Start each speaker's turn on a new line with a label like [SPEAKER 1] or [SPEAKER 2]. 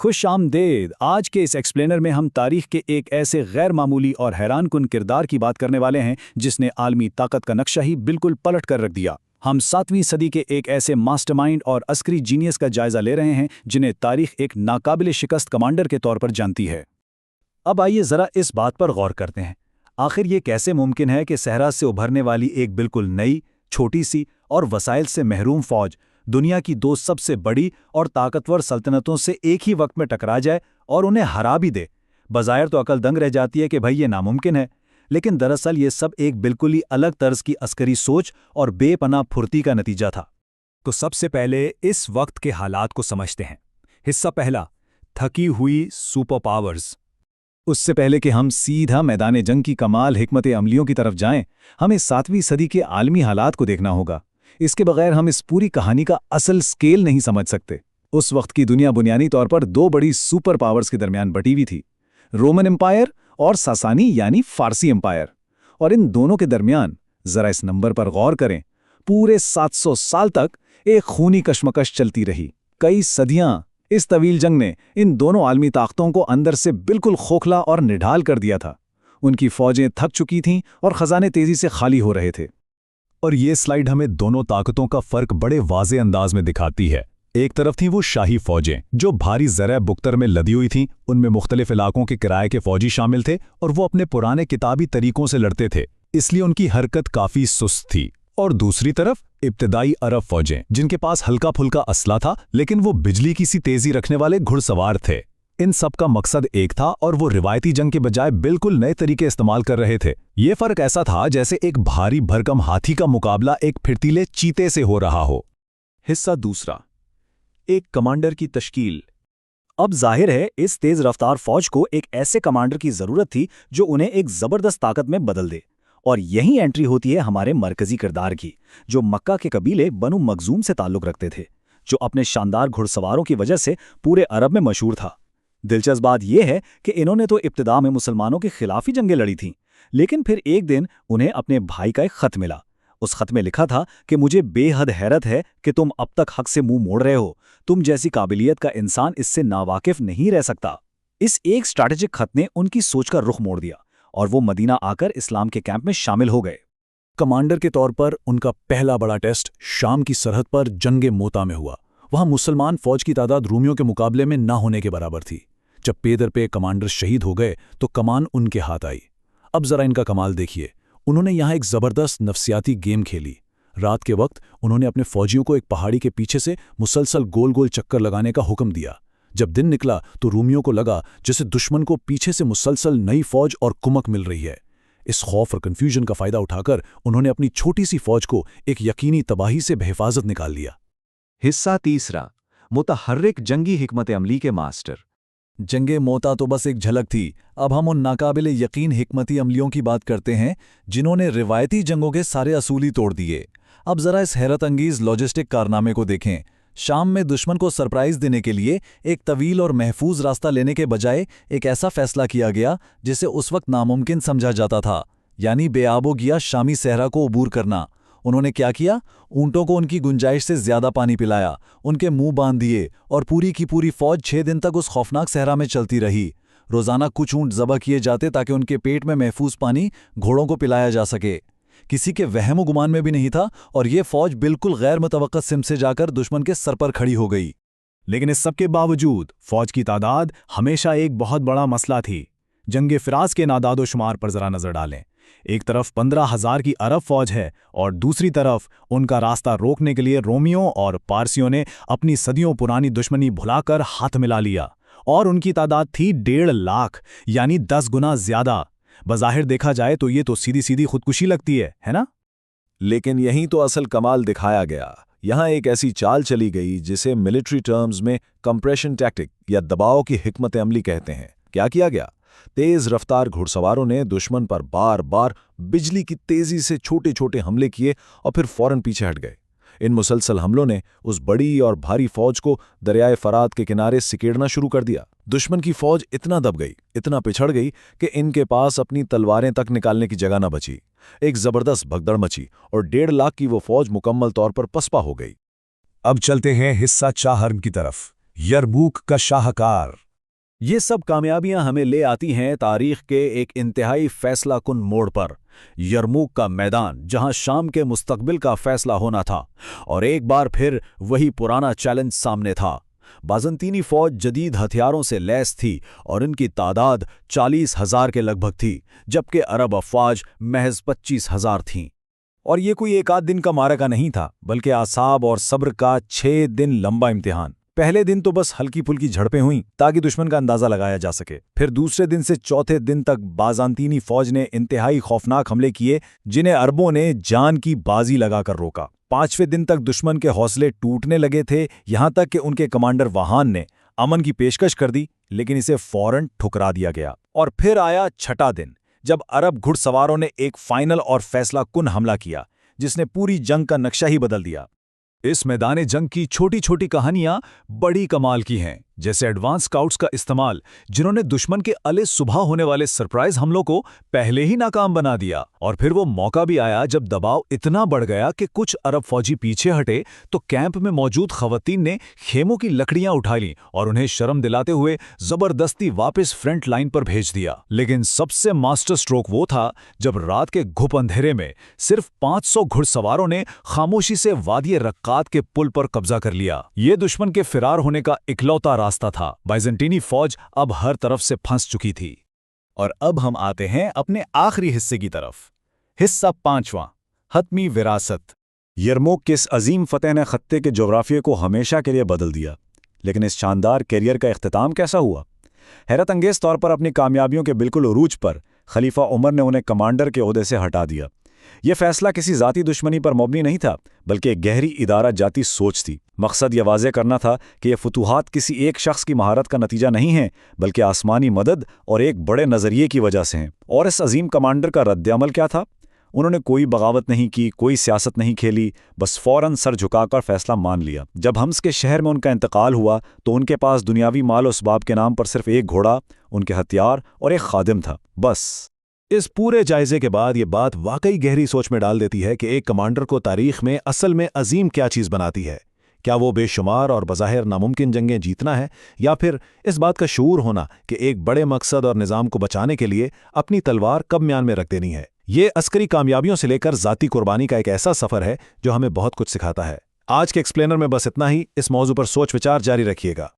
[SPEAKER 1] खुश आमदेद। आज के इस एक्सप्लेनर में हम तारीख के एक ऐसे गैर मामूली और हैरानकुन किरदार की बात करने वाले हैं जिसने आलमी ताकत का नक्शा ही बिल्कुल पलट कर रख दिया। हम 7वीं सदी के एक ऐसे मास्टरमाइंड और अस्करी जीनियस का जायजा ले रहे हैं जिन्हें तारीख एक नाकाबिले शिकस्त कमांडर के तौर पर जानती है। अब आइए जरा इस बात पर गौर करते हैं, आखिर ये कैसे मुमकिन है कि सहरा से उभरने वाली एक बिल्कुल नई, छोटी सी और वसाइल से महरूम फौज दुनिया की दो सबसे बड़ी और ताकतवर सल्तनतों से एक ही वक्त में टकरा जाए और उन्हें हरा भी दे। बज़ाहिर तो अकल दंग रह जाती है कि भाई ये नामुमकिन है, लेकिन दरअसल ये सब एक बिल्कुल ही अलग तर्ज की अस्करी सोच और बेपनाह फुर्ती का नतीजा था।
[SPEAKER 2] तो सबसे पहले इस वक्त के हालात को समझते हैं। हिस्सा पहला, थकी हुई सुपर पावर्स।
[SPEAKER 1] उससे पहले कि हम सीधा मैदान जंग की कमाल हिकमत अमलियों की तरफ जाएं, हमें 7वीं सदी के आलमी हालात को देखना होगा। इसके बगैर हम इस पूरी कहानी का असल स्केल नहीं समझ सकते। उस वक्त की दुनिया बुनियादी तौर पर दो बड़ी सुपर पावर्स के दरमियान बटी हुई थी, रोमन एम्पायर और सासानी यानी फारसी एम्पायर। और इन दोनों के दरमियान जरा इस नंबर पर गौर करें, पूरे 700 साल तक एक खूनी कशमकश चलती रही। कई सदियां इस तवील जंग ने इन दोनों आलमी ताकतों को अंदर से बिल्कुल खोखला और निढाल कर दिया था। उनकी फौजें थक चुकी थीं और खजाने तेजी से खाली हो रहे थे।
[SPEAKER 2] और ये स्लाइड हमें दोनों ताकतों का फर्क बड़े वाज़े अंदाज में दिखाती है। एक तरफ थीं वो शाही फौजें जो भारी ज़रा बुख्तर में लदी हुई थीं, उनमें मुख्तलिफ इलाकों के किराए के फौजी शामिल थे और वो अपने पुराने किताबी तरीकों से लड़ते थे, इसलिए उनकी हरकत काफ़ी सुस्त थी। और दूसरी तरफ इब्तदाई अरब फौजें जिनके पास हल्का फुल्का असला था, लेकिन वो बिजली की सी तेजी रखने वाले घुड़सवार थे। इन सब का मकसद एक था और वो रिवायती जंग के बजाय बिल्कुल नए तरीके इस्तेमाल कर रहे थे। ये फर्क ऐसा था जैसे एक भारी भरकम हाथी का मुकाबला एक फिरतीले चीते से हो रहा हो।
[SPEAKER 1] हिस्सा दूसरा, एक कमांडर की तश्कील। अब जाहिर है इस तेज रफ्तार फौज को एक ऐसे कमांडर की जरूरत थी जो उन्हें एक जबरदस्त ताकत में बदल दे। और यही एंट्री होती है हमारे मरकजी किरदार की, जो मक्का के कबीले बनु मखजूम से ताल्लुक रखते थे, जो अपने शानदार घुड़सवारों की वजह से पूरे अरब में मशहूर था। दिलचस्प बात यह है कि इन्होंने तो इब्तिदा में मुसलमानों के खिलाफ ही जंगें लड़ी थीं, लेकिन फिर एक दिन उन्हें अपने भाई का एक खत मिला। उस खत में लिखा था कि मुझे बेहद हैरत है कि तुम अब तक हक से मुंह मोड़ रहे हो। तुम जैसी काबिलियत का इंसान इससे नावाकिफ नहीं रह सकता। इस एक स्ट्रैटेजिक खत ने उनकी सोच का रुख मोड़ दिया और वो मदीना आकर इस्लाम के कैंप में शामिल हो गए।
[SPEAKER 2] कमांडर के तौर पर उनका पहला बड़ा टेस्ट शाम की सरहद पर जंगे मोता में हुआ। वहां मुसलमान फौज की तादाद रूमियों के मुकाबले में ना होने के बराबर थी। जब पेदर पे कमांडर शहीद हो गए तो कमान उनके हाथ आई। अब जरा इनका कमाल देखिए, उन्होंने यहां एक जबरदस्त नफ्सियाती गेम खेली। रात के वक्त उन्होंने अपने फौजियों को एक पहाड़ी के पीछे से मुसलसल गोल गोल चक्कर लगाने का हुक्म दिया। जब दिन निकला तो रूमियों को लगा जैसे दुश्मन को पीछे से मुसलसल नई फौज और कुमक मिल रही है। इस खौफ और कंफ्यूजन का फायदा उठाकर उन्होंने अपनी छोटी सी फौज को एक यकीनी तबाही से बेहिफाजत निकाल लिया।
[SPEAKER 3] हिस्सा तीसरा, मुतहर्रिक जंगी हिकमत अमली के मास्टर।
[SPEAKER 2] जंगे मोता तो बस एक झलक थी। अब हम उन नाकाबिले यकीन हिकमती अमलियों की बात करते हैं जिन्होंने रिवायती जंगों के सारे असूल ही तोड़ दिए। अब जरा इस हैरत अंगीज लॉजिस्टिक कारनामे को देखें। शाम में दुश्मन को सरप्राइज देने के लिए एक तवील और महफूज रास्ता लेने के बजाय एक ऐसा फैसला किया गया जिसे उस वक्त नामुमकिन समझा जाता था, यानी बेआबो गिया शामी सहरा को अबूर करना। उन्होंने क्या किया? ऊंटों को उनकी गुंजाइश से ज्यादा पानी पिलाया, उनके मुंह बांध दिए और पूरी की पूरी फौज 6 दिन तक उस खौफनाक सहरा में चलती रही। रोजाना कुछ ऊंट ज़बह किए जाते ताकि उनके पेट में महफूज पानी घोड़ों को पिलाया जा सके। किसी के वहम गुमान में भी नहीं था और ये फौज बिल्कुल गैर मुतवक्का सिमत से जाकर दुश्मन के सर पर खड़ी हो गई।
[SPEAKER 1] लेकिन इस सब के बावजूद फौज की तादाद हमेशा एक बहुत बड़ा मसला थी। जंगे फिराज के नादादो शुमार पर जरा नजर डालें। एक तरफ 15,000 की अरब फौज है और दूसरी तरफ उनका रास्ता रोकने के लिए रोमियों और पारसियों ने अपनी सदियों पुरानी दुश्मनी भुलाकर हाथ मिला लिया और उनकी तादाद थी 1.5 लाख, यानी 10 गुना ज्यादा। बज़ाहिर देखा जाए तो ये तो सीधी सीधी खुदकुशी लगती है ना?
[SPEAKER 3] लेकिन यहीं तो असल कमाल दिखाया गया। यहां एक ऐसी चाल चली गई जिसे मिलिट्री टर्म्स में कंप्रेशन टैक्टिक या दबाव की हिकमत अमली कहते हैं। क्या किया गया? तेज रफ्तार घुड़सवारों ने दुश्मन पर बार बार बिजली की तेजी से छोटे छोटे हमले किए और फिर फौरन पीछे हट गए। इन मुसलसल हमलों ने उस बड़ी और भारी फौज को दरियाए फरात के किनारे सिकेड़ना शुरू कर दिया। दुश्मन की फौज इतना दब गई, इतना पिछड़ गई कि इनके पास अपनी तलवारें तक निकालने की जगह न बची। एक जबरदस्त भगदड़ मची और 1.5 लाख की वो फौज मुकम्मल तौर पर पसपा हो गई।
[SPEAKER 2] अब चलते हैं हिस्सा चाहर की तरफ।
[SPEAKER 3] यरमूक का शाहकार।
[SPEAKER 1] ये सब कामयाबियां हमें ले आती हैं तारीख के एक इंतहाई फैसलाकुन मोड़ पर, यरमूक का मैदान जहां शाम के मुस्तकबिल का फैसला होना था। और एक बार फिर वही पुराना चैलेंज सामने था। बाज़ंतीनी फौज जदीद हथियारों से लैस थी और इनकी तादाद 40,000 के लगभग थी, जबकि अरब अफ़वाज महज 25,000 थीं। और ये कोई एक आध दिन का मारका नहीं था, बल्कि आसाब और सब्र का 6 दिन लंबा इम्तिहान। पहले दिन तो बस हल्की फुल्की झड़पें हुईं ताकि दुश्मन का अंदाजा लगाया जा सके। फिर दूसरे दिन से चौथे दिन तक बाज़ांतीनी फौज ने इंतहाई खौफनाक हमले किए, जिन्हें अरबों ने जान की बाजी लगाकर रोका। पांचवें दिन तक दुश्मन के हौसले टूटने लगे थे, यहां तक कि उनके कमांडर वहान ने अमन की पेशकश कर दी, लेकिन इसे फौरन ठुकरा दिया गया। और फिर आया छठा दिन, जब अरब घुड़सवारों ने एक फाइनल और फैसलाकुन हमला किया, जिसने पूरी जंग का नक्शा ही बदल दिया।
[SPEAKER 2] इस मैदान जंग की छोटी छोटी कहानियां बड़ी कमाल की हैं, जैसे एडवांस स्काउट्स का इस्तेमाल, जिन्होंने दुश्मन के अले सुबह होने वाले सरप्राइज हमलों को पहले ही नाकाम बना दिया। और फिर वो मौका भी आया जब दबाव इतना बढ़ गया कि कुछ अरब फौजी पीछे हटे तो कैंप में मौजूद खवतीन ने खेमों की लकड़ियां उठा लीं और उन्हें शर्म दिलाते हुए जबरदस्ती वापस फ्रंट लाइन पर भेज दिया। लेकिन सबसे मास्टर स्ट्रोक वो था जब रात के घुप अंधेरे में सिर्फ 500 घुड़सवारों ने खामोशी से वादी रक्कात के पुल पर कब्जा कर लिया। ये दुश्मन के फिरार होने का इकलौता रास्ता था। बाइजेंटीनी फौज अब हर तरफ से फंस चुकी थी।
[SPEAKER 1] और अब हम आते हैं अपने आखिरी हिस्से की तरफ। हिस्सा 5वां, हतमी विरासत। यरमूक की इस अजीम फतेह ने खत्ते के जोग्राफिया को हमेशा के लिए बदल दिया। लेकिन इस शानदार कैरियर का इख्तिताम कैसा हुआ? हैरत अंगेज तौर पर अपनी कामयाबियों के बिल्कुल उरूज पर खलीफा उमर ने उन्हें कमांडर के ओहदे से हटा दिया। यह फैसला किसी जाती दुश्मनी पर मबनी नहीं था, बल्कि एक गहरी इदारा जाती सोच थी। मकसद यह वाज़ेह करना था कि यह फतूहात किसी एक शख्स की महारत का नतीजा नहीं है, बल्कि आसमानी मदद और एक बड़े नज़रिए की वजह से हैं। और इस अजीम कमांडर का रद्द-ए-अमल क्या था? उन्होंने कोई बगावत नहीं की, कोई सियासत नहीं खेली, बस फ़ौरन सर झुकाकर फैसला मान लिया। जब हम्स के शहर में उनका इंतकाल हुआ तो उनके पास दुनियावी माल उसबाब के नाम पर सिर्फ एक घोड़ा, उनके हथियार और एक खादिम था, बस।
[SPEAKER 3] इस पूरे जायजे के बाद ये बात वाकई गहरी सोच में डाल देती है कि एक कमांडर को तारीख में असल में अजीम क्या चीज़ बनाती है। क्या वो बेशुमार और बज़ाहिर नामुमकिन जंगें जीतना है, या फिर इस बात का शऊर होना कि एक बड़े मकसद और निज़ाम को बचाने के लिए अपनी तलवार कब म्यान में रख देनी है। ये अस्करी कामयाबियों से लेकर ज़ाती कुर्बानी का एक ऐसा सफ़र है जो हमें बहुत कुछ सिखाता है। आज के एक्सप्लेनर में बस इतना ही। इस मौजू पर सोच विचार जारी रखिएगा।